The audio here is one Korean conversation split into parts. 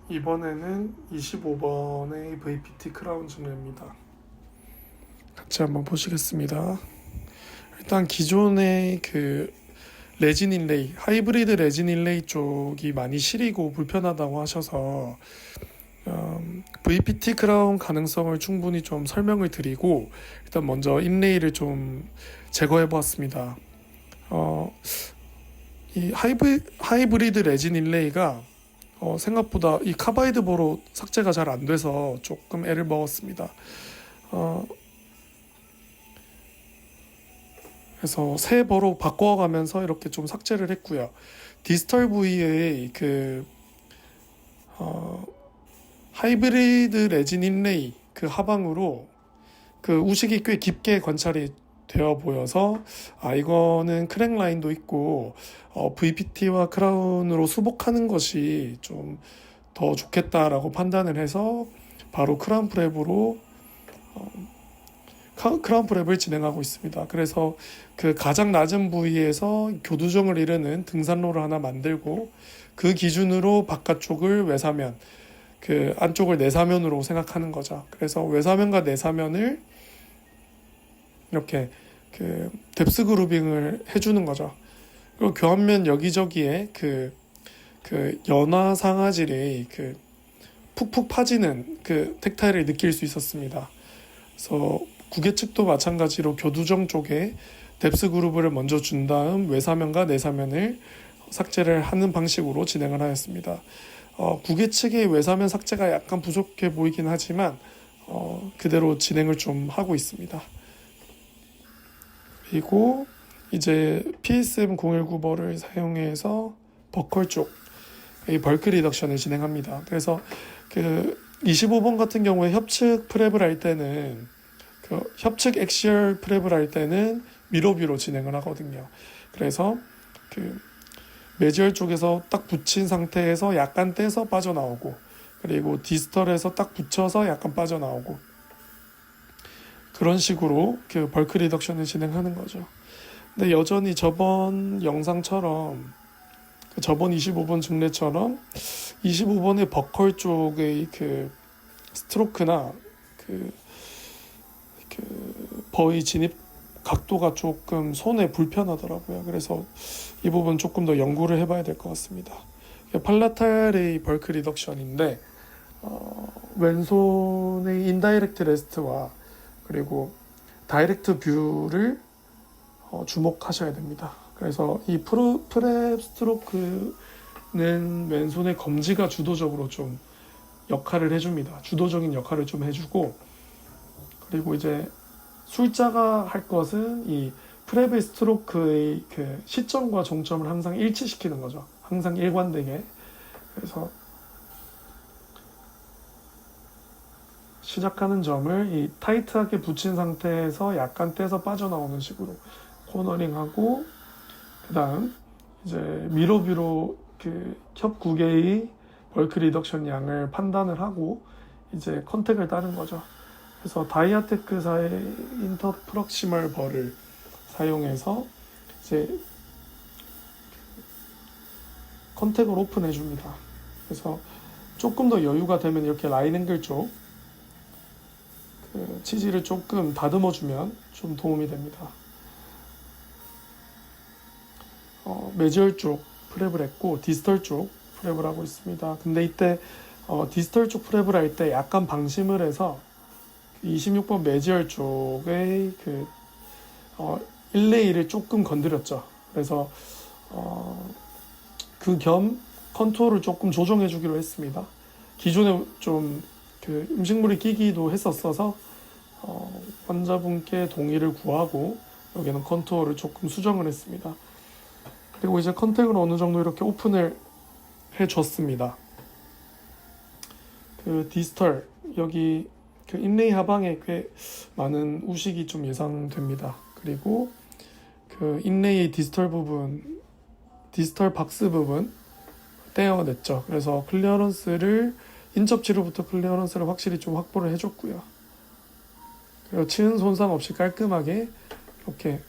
이번에는 25번의 VPT 크라운 증례입니다. 같이 한번 보시겠습니다. 일단 기존의 그 레진 인레이, 하이브리드 레진 인레이 쪽이 많이 시리고 불편하다고 하셔서 VPT 크라운 가능성을 충분히 좀 설명을 드리고 일단 먼저 인레이를 좀 제거해 보았습니다. 이 하이브리드 레진 인레이가 생각보다 이 카바이드 버로 삭제가 잘 안 돼서 조금 애를 먹었습니다. 그래서 새 버로 바꿔가면서 이렇게 좀 삭제를 했고요. 디스털 부위의 하이브리드 레진 인레이 그 하방으로 그 우식이 꽤 깊게 관찰이 되어 보여서 이거는 크랙 라인도 있고 VPT와 크라운으로 수복하는 것이 좀 더 좋겠다라고 판단을 해서 바로 크라운 프랩으로 크라운 프랩을 진행하고 있습니다. 그래서 그 가장 낮은 부위에서 교두정을 이루는 등산로를 하나 만들고 그 기준으로 바깥쪽을 외사면, 그 안쪽을 내사면으로 생각하는 거죠. 그래서 외사면과 내사면을 이렇게 그 뎁스 그루빙을 해주는 거죠. 그리고 교환면 여기저기에 그 연화 상아질이 그 푹푹 파지는 그 텍타일을 느낄 수 있었습니다. 그래서 구개 측도 마찬가지로 교두정 쪽에 뎁스 그루브를 먼저 준 다음 외사면과 내사면을 삭제를 하는 방식으로 진행을 하였습니다. 구개 측의 외사면 삭제가 약간 부족해 보이긴 하지만 그대로 진행을 좀 하고 있습니다. 그리고 이제 PSM019버를 사용해서 버컬 쪽 이 벌크 리덕션을 진행합니다. 그래서 그 25번 같은 경우에 협측 프랩을 할 때는 그 협측 엑시얼 프랩을 할 때는 미러뷰로 진행을 하거든요. 그래서 그 매지얼 쪽에서 딱 붙인 상태에서 약간 떼서 빠져나오고 그리고 디스털에서 딱 붙여서 약간 빠져나오고 그런 식으로 그 벌크 리덕션을 진행하는 거죠. 근데 여전히 저번 영상처럼 저번 25번 증례처럼 25번의 버컬 쪽의 그 스트로크나 그 버의 진입 각도가 조금 손에 불편하더라고요. 그래서 이 부분 조금 더 연구를 해봐야 될 것 같습니다. 팔라탈의 벌크 리덕션인데 왼손의 인다이렉트 레스트와 그리고 다이렉트 뷰를 주목하셔야 됩니다. 그래서 이 프랩 스트로크는 왼손의 검지가 주도적으로 좀 역할을 해줍니다. 주도적인 역할을 좀 해주고 그리고 이제 술자가 할 것은 이 프랩의 스트로크의 그 시점과 종점을 항상 일치시키는 거죠. 항상 일관되게. 그래서 시작하는 점을 이 타이트하게 붙인 상태에서 약간 떼서 빠져나오는 식으로 코너링하고 그 다음 이제 미러뷰로 그 협 9개의 벌크 리덕션 양을 판단을 하고 이제 컨택을 따는 거죠. 그래서 다이아테크사의 인터프럭시멀 벌을 사용해서 이제 컨택을 오픈해 줍니다. 그래서 조금 더 여유가 되면 이렇게 라인 앵글 쪽 그 치지를 조금 다듬어 주면 좀 도움이 됩니다. 매지얼 쪽 프랩을 했고 디스털 쪽 프랩을 하고 있습니다. 근데 이때 디스털 쪽 프랩을 할 때 약간 방심을 해서 26번 매지얼 쪽의 일레이를 조금 건드렸죠. 그래서 그 겸 컨투어를 조금 조정해 주기로 했습니다. 기존에 좀 그 음식물이 끼기도 했었어서 환자분께 동의를 구하고 여기는 컨투어를 조금 수정을 했습니다. 그리고 이제 컨택을 어느 정도 이렇게 오픈을 해줬습니다. 그 디스털 여기 그 인레이 하방에 꽤 많은 우식이 좀 예상됩니다. 그리고 그 인레이 디스털 부분, 디스털 박스 부분 떼어냈죠. 그래서 클리어런스를 인접지로부터 클리어런스를 확실히 좀 확보를 해줬고요. 그리고 치은 손상 없이 깔끔하게 이렇게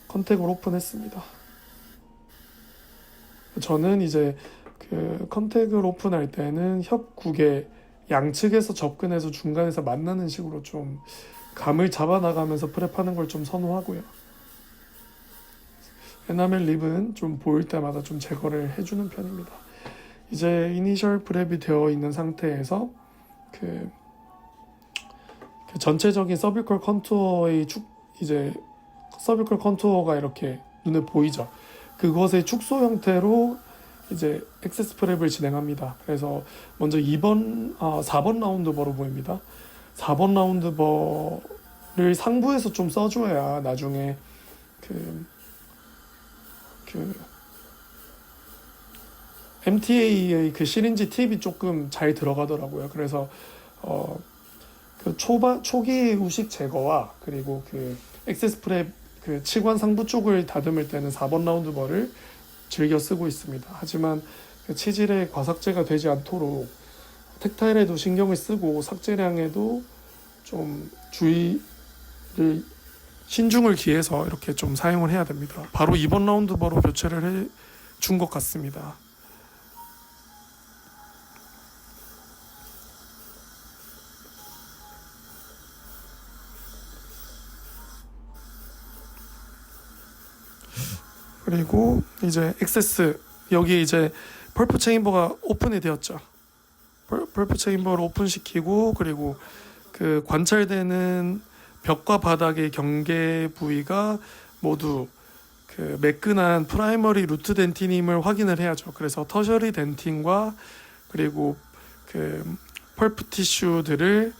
컨택을 오픈했습니다. 저는 이제 그 그 컨택을 오픈할 때는 협국의 양측에서 접근해서 중간에서 만나는 식으로 좀 감을 잡아 나가면서 프랩하는 걸 좀 선호하고요. 에나멜 립은 좀 보일 때마다 좀 제거를 해주는 편입니다. 이제 이니셜 프랩이 되어 있는 상태에서 그 전체적인 서비컬 컨투어의 이제 서비컬 컨투어가 이렇게 눈에 보이죠. 그것의 축소 형태로 이제 액세스 프랩을 진행합니다. 그래서 먼저 4번 라운드 버로 보입니다. 4번 라운드 버를 상부에서 좀 써줘야 나중에 그 MTA의 그 시린지 팁이 조금 잘 들어가더라고요. 그래서 그 초기 우식 제거와 그리고 그 액세스 프랩 그 치관 상부 쪽을 다듬을 때는 4번 라운드 버를 즐겨 쓰고 있습니다. 하지만 그 치질에 과삭제가 되지 않도록 텍타일에도 신경을 쓰고 삭제량에도 좀 신중을 기해서 이렇게 좀 사용을 해야 됩니다. 바로 2번 라운드 버로 교체를 해 준 것 같습니다. 그리고 이제 액세스 여기 이제 펄프 체인버가 오픈이 되었죠. 펄프 체인버를 오픈시키고 그리고 그 관찰되는 벽과 바닥의 경계 부위가 모두 그 매끈한 프라이머리 루트 덴틴임을 확인을 해야죠. 그래서 터셔리 덴틴과 그리고 그 펄프 티슈들을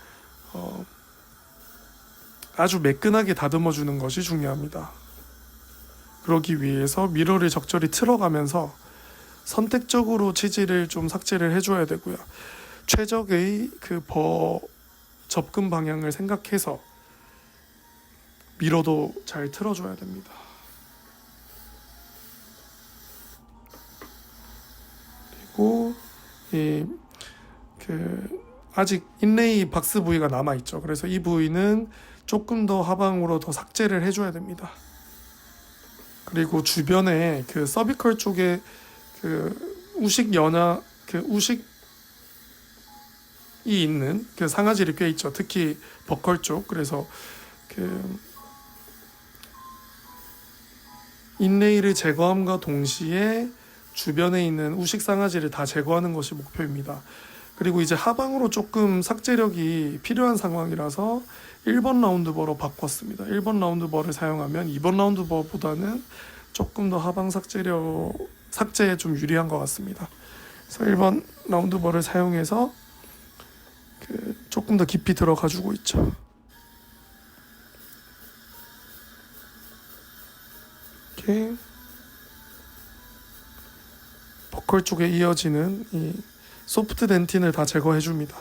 아주 매끈하게 다듬어 주는 것이 중요합니다. 그러기 위해서 미러를 적절히 틀어가면서 선택적으로 치질을 좀 삭제를 해줘야 되고요. 최적의 그 접근 방향을 생각해서 미러도 잘 틀어줘야 됩니다. 그리고 아직 인레이 박스 부위가 남아 있죠. 그래서 이 부위는 조금 더 하방으로 더 삭제를 해줘야 됩니다. 그리고 주변에 그 서비컬 쪽에 그 우식이 있는 그 상아질이 꽤 있죠. 특히 버컬 쪽. 그래서 그 인레이를 제거함과 동시에 주변에 있는 우식 상아질을 다 제거하는 것이 목표입니다. 그리고 이제 하방으로 조금 삭제력이 필요한 상황이라서 1번 라운드 버로 바꿨습니다. 1번 라운드 버를 사용하면 2번 라운드 버보다는 조금 더 하방 삭제에 좀 유리한 것 같습니다. 그래서 1번 라운드 버를 사용해서 조금 더 깊이 들어가 주고 있죠. 이렇게 버컬 쪽에 이어지는 이 소프트 덴틴을 다 제거해 줍니다.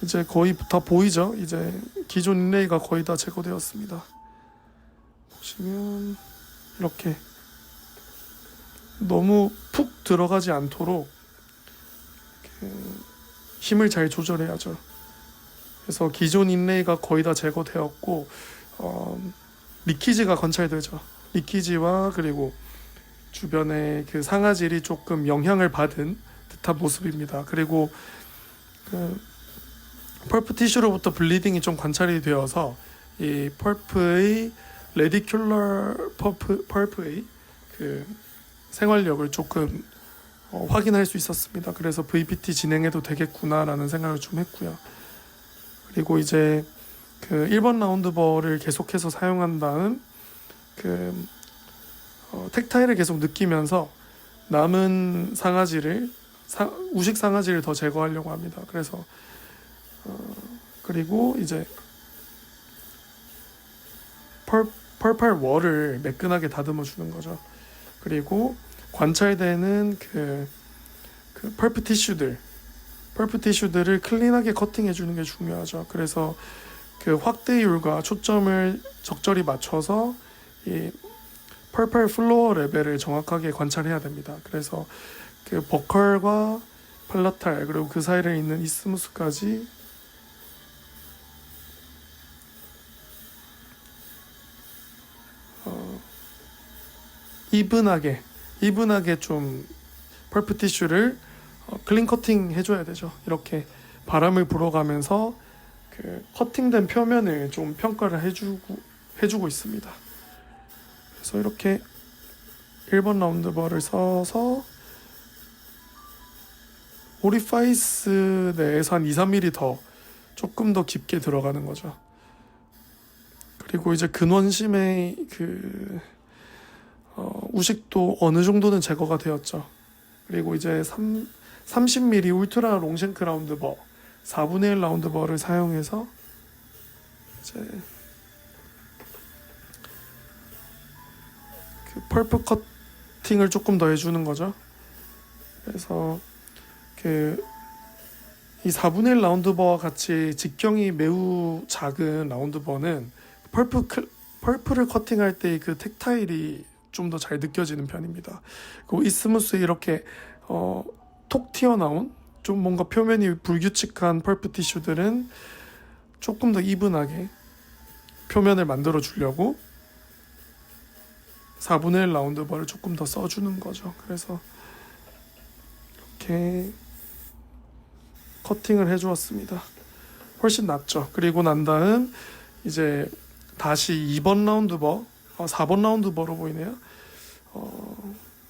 이제 거의 다 보이죠? 이제 기존 인레이가 거의 다 제거되었습니다. 보시면 이렇게 너무 푹 들어가지 않도록 힘을 잘 조절해야죠. 그래서 기존 인레이가 거의 다 제거되었고 리키지가 관찰되죠. 리키지와 그리고 주변에 그 상아질이 조금 영향을 받은 듯한 모습입니다. 그리고 펄프 티슈로부터 블리딩이 좀 관찰이 되어서 이 펄프의 레디큘러 펄프의 그 생활력을 조금 확인할 수 있었습니다. 그래서 VPT 진행해도 되겠구나라는 생각을 좀 했고요. 그리고 이제 그 1번 라운드 버를 계속해서 사용한 다음 텍타일을 계속 느끼면서 남은 우식 상아지를 더 제거하려고 합니다. 그래서 그리고 이제 펄팔 월을 매끈하게 다듬어 주는 거죠. 그리고 관찰되는 그 펄프 티슈들을 클린하게 커팅해 주는 게 중요하죠. 그래서 그 확대율과 초점을 적절히 맞춰서 이 펄펄 플로어 레벨을 정확하게 관찰해야 됩니다. 그래서 그 버컬과 팔라탈 그리고 그 사이를 잇는 이스무스까지 이분하게 좀 펄프 티슈를 클린 커팅 해줘야 되죠. 이렇게 바람을 불어가면서 그 커팅된 표면을 좀 평가를 해주고 있습니다. 그래서 이렇게 1번 라운드 벌을 써서 오리파이스 내에서 한 2, 3mm 더 조금 더 깊게 들어가는 거죠. 그리고 이제 근원심의 그 우식도 어느 정도는 제거가 되었죠. 그리고 이제 30mm 울트라 롱쉔크 라운드 버 4분의 1 라운드 버를 사용해서 이제 그 펄프 커팅을 조금 더 해주는 거죠. 그래서 이 4분의 1 라운드 버와 같이 직경이 매우 작은 라운드 버는 펄프를 커팅할 때 그 텍타일이 좀 더 잘 느껴지는 편입니다. 그리고 이스무스 이렇게 톡 튀어나온 좀 뭔가 표면이 불규칙한 펄프 티슈들은 조금 더 이분하게 표면을 만들어 주려고 4분의 1 라운드 벌을 조금 더 써주는 거죠. 그래서 이렇게 커팅을 해주었습니다. 훨씬 낫죠. 그리고 난 다음 이제 다시 2번 라운드 버 4번 라운드 버로 보이네요.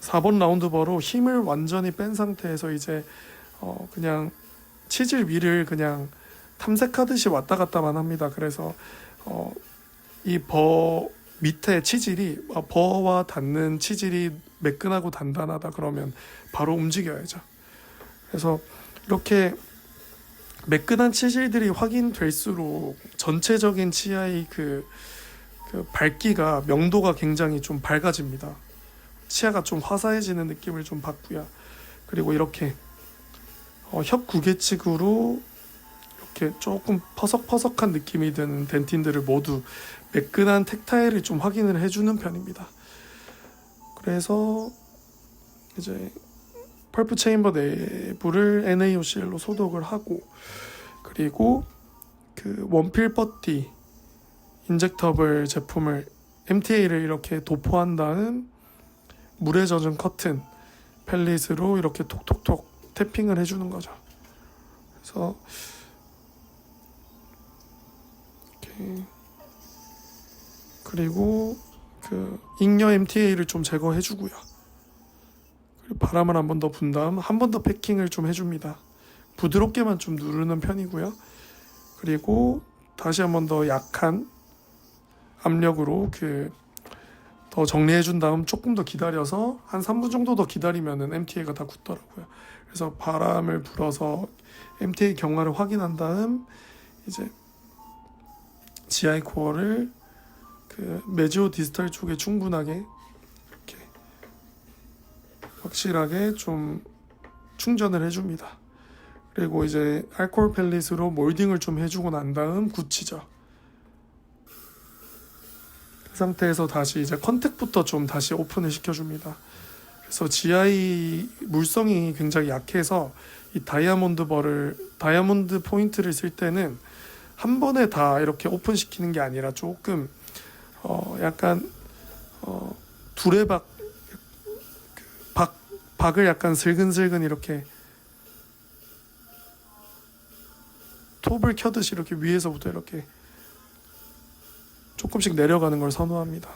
4번 라운드 버로 힘을 완전히 뺀 상태에서 이제 그냥 치질 위를 그냥 탐색하듯이 왔다 갔다만 합니다. 그래서 이 버 밑에 치질이 버와 닿는 치질이 매끈하고 단단하다 그러면 바로 움직여야죠. 그래서 이렇게 매끈한 치질들이 확인될수록 전체적인 치아의 그 밝기가 명도가 굉장히 좀 밝아집니다. 치아가 좀 화사해지는 느낌을 좀 받고요. 그리고 이렇게 협구개측으로 이렇게 조금 퍼석퍼석한 느낌이 드는 덴틴들을 모두 매끈한 텍타일을 좀 확인을 해주는 편입니다. 그래서 이제 펄프 체인버 내부를 NaOCl로 소독을 하고 그리고 그 원필 버티 인젝터블 제품을 MTA를 이렇게 도포한 다음 물에 젖은 커튼 펠릿으로 이렇게 톡톡톡 탭핑을 해주는 거죠. 그래서 이렇게 그리고 그 잉여 MTA를 좀 제거해주고요. 그리고 바람을 한 번 더 분 다음 한 번 더 패킹을 좀 해줍니다. 부드럽게만 좀 누르는 편이고요. 그리고 다시 한 번 더 약한 압력으로 더 정리해준 다음 조금 더 기다려서 한 3분 정도 더 기다리면은 MTA가 다 굳더라고요. 그래서 바람을 불어서 MTA 경화를 확인한 다음 이제 GI 코어를 그 메지오 디스탈 쪽에 충분하게 이렇게 확실하게 좀 충전을 해줍니다. 그리고 이제 알코올 펠릿으로 몰딩을 좀 해주고 난 다음 굳히죠. 그 상태에서 다시 이제 컨택부터 좀 다시 오픈을 시켜줍니다. 그래서 GI 물성이 굉장히 약해서 이 다이아몬드 포인트를 쓸 때는 한 번에 다 이렇게 오픈시키는 게 아니라 조금 약간 두레박 박을 약간 슬근슬근 이렇게 톱을 켜듯이 이렇게 위에서부터 이렇게 조금씩 내려가는 걸 선호합니다.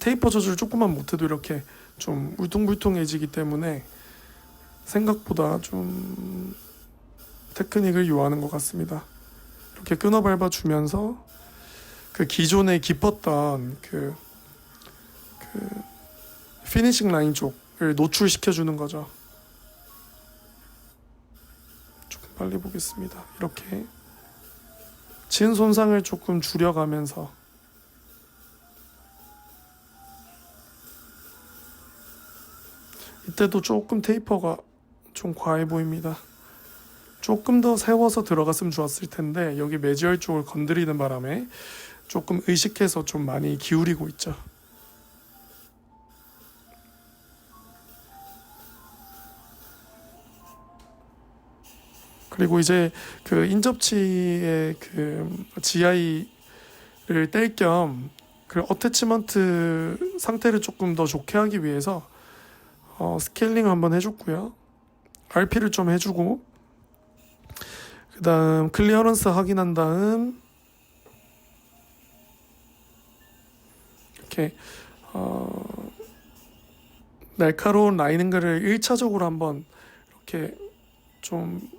테이퍼 조절 조금만 못해도 이렇게 좀 울퉁불퉁해지기 때문에 생각보다 좀 테크닉을 요하는 것 같습니다. 이렇게 끊어 밟아주면서 그 기존에 깊었던 그 피니싱 라인 쪽을 노출시켜주는 거죠. 조금 빨리 보겠습니다. 이렇게 진 손상을 조금 줄여가면서 이때도 조금 테이퍼가 좀 과해 보입니다. 조금 더 세워서 들어갔으면 좋았을 텐데 여기 매지얼 쪽을 건드리는 바람에 조금 의식해서 좀 많이 기울이고 있죠. 그리고 이제 그 인접치의 그 GI를 뗄 겸 그 어태치먼트 상태를 조금 더 좋게 하기 위해서 스케일링 한번 해줬고요. RP를 좀 해주고, 그 다음 클리어런스 확인한 다음 이렇게 날카로운 라이닝글을 1차적으로 한번 이렇게 좀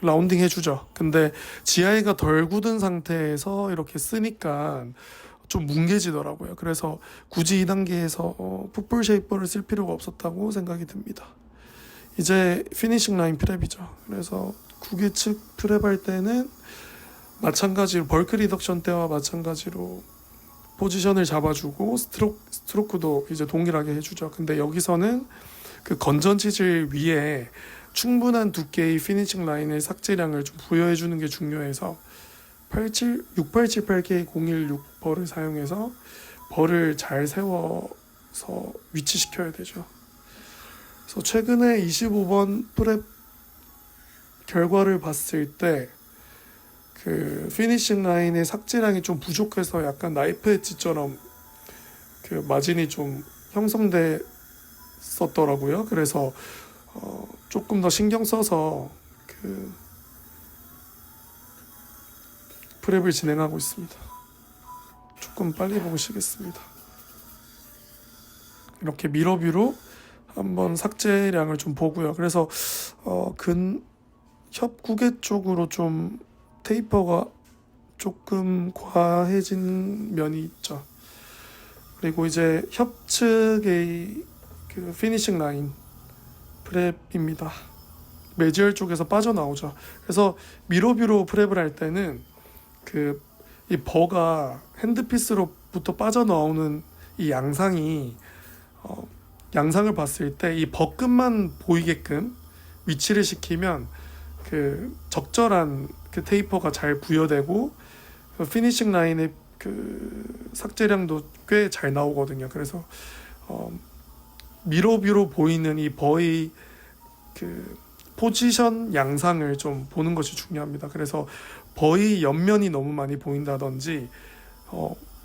라운딩 해주죠. 근데 GI가 덜 굳은 상태에서 이렇게 쓰니까 좀 뭉개지더라고요. 그래서 굳이 이 단계에서 풋볼 쉐이퍼를 쓸 필요가 없었다고 생각이 듭니다. 이제 피니싱 라인 프랩이죠. 그래서 구개측 프랩할 때는 마찬가지로 벌크 리덕션 때와 마찬가지로 포지션을 잡아주고 스트로크도 이제 동일하게 해주죠. 근데 여기서는 그 건전 치질 위에 충분한 두께의 피니싱 라인의 삭제량을 좀 부여해 주는 게 중요해서 6878K016 벌을 사용해서 벌을 잘 세워서 위치시켜야 되죠. 그래서 최근에 25번 프랩 결과를 봤을 때 그 피니싱 라인의 삭제량이 좀 부족해서 약간 나이프 엣지처럼 그 마진이 좀 형성됐었더라고요. 그래서 조금 더 신경 써서 그 프랩을 진행하고 있습니다. 조금 빨리 보시겠습니다. 이렇게 미러뷰로 한번 삭제량을 좀 보고요. 그래서 협구개 쪽으로 좀 테이퍼가 조금 과해진 면이 있죠. 그리고 이제 협측의 그 피니싱 라인 프랩입니다. 매지얼 쪽에서 빠져나오죠. 그래서 미러뷰로 프랩을 할 때는 그 이 버가 핸드피스로부터 빠져나오는 이 양상이 양상을 봤을 때 이 버끝만 보이게끔 위치를 시키면 그 적절한 그 테이퍼가 잘 부여되고 피니싱 라인의 그 삭제량도 꽤 잘 나오거든요. 그래서 미러뷰로 보이는 이 버의 그 포지션 양상을 좀 보는 것이 중요합니다. 그래서 버의 옆면이 너무 많이 보인다든지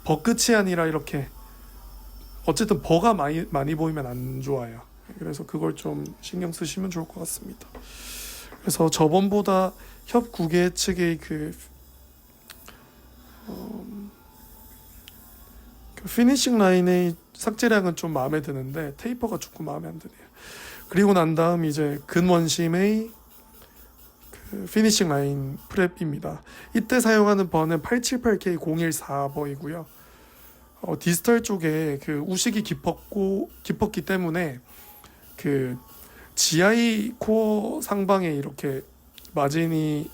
버 끝이 아니라 이렇게 어쨌든 버가 많이 보이면 안 좋아요. 그래서 그걸 좀 신경 쓰시면 좋을 것 같습니다. 그래서 저번보다 협 구개 측의 그 피니싱 라인의 삭제량은 좀 마음에 드는데 테이퍼가 조금 마음에 안 드네요. 그리고 난 다음 이제 근원심의 그 피니싱 라인 프랩입니다. 이때 사용하는 버는 878K014버이고요. 디스털 쪽에 그 우식이 깊었기 때문에 그 GI 코어 상방에 이렇게 마진이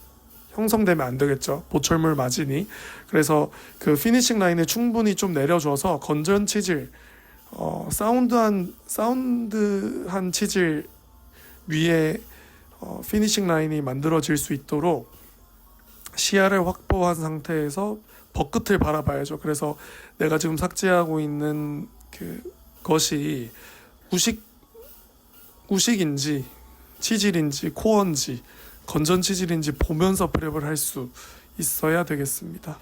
형성되면 안 되겠죠. 보철물 마진이. 그래서 그 피니싱 라인을 충분히 좀 내려줘서 건전 치질, 사운드한 치질 위에 피니싱 라인이 만들어질 수 있도록 시야를 확보한 상태에서 버끝을 바라봐야죠. 그래서 내가 지금 삭제하고 있는 그 것이 우식인지 치질인지 코어인지 건전 치질인지 보면서 프랩을 할 수 있어야 되겠습니다.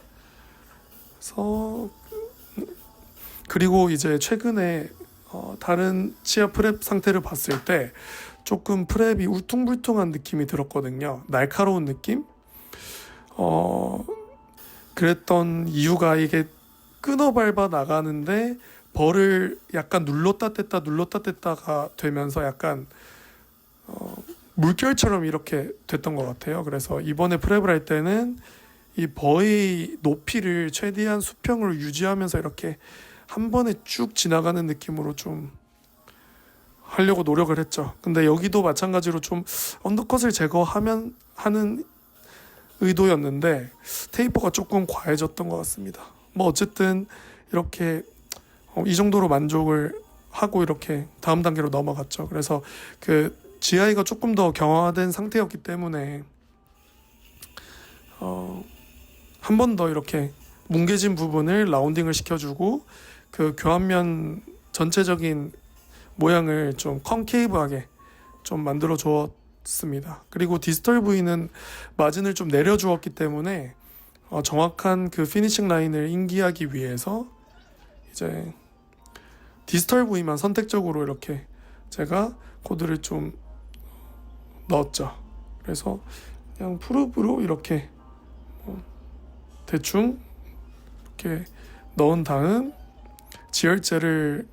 그래서 그리고 이제 최근에 다른 치아 프랩 상태를 봤을 때 조금 프랩이 울퉁불퉁한 느낌이 들었거든요. 날카로운 느낌? 그랬던 이유가 이게 끊어 밟아 나가는데 벌을 약간 눌렀다 뗐다가 되면서 약간 물결처럼 이렇게 됐던 것 같아요. 그래서 이번에 프랩을 할 때는 이 버의 높이를 최대한 수평으로 유지하면서 이렇게 한 번에 쭉 지나가는 느낌으로 좀 하려고 노력을 했죠. 근데 여기도 마찬가지로 좀 언더컷을 제거하면 하는 의도였는데 테이퍼가 조금 과해졌던 것 같습니다. 뭐 어쨌든 이렇게 이 정도로 만족을 하고 이렇게 다음 단계로 넘어갔죠. 그래서 그 GI가 조금 더 경화된 상태였기 때문에 한 번 더 이렇게 뭉개진 부분을 라운딩을 시켜주고 그 교환면 전체적인 모양을 좀 컨케이브하게 좀 만들어 주었습니다. 그리고 디스털 부위는 마진을 좀 내려주었기 때문에 정확한 그 피니싱 라인을 인기하기 위해서 이제 디지털 부위만 선택적으로 이렇게 제가 코드를 좀 넣었죠. 그래서 그냥 프루브로 이렇게 대충 이렇게 넣은 다음 지혈제를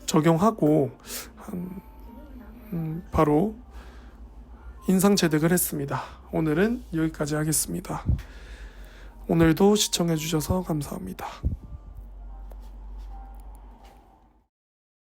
적용하고 바로 인상 체득을 했습니다. 오늘은 여기까지 하겠습니다. 오늘도 시청해 주셔서 감사합니다.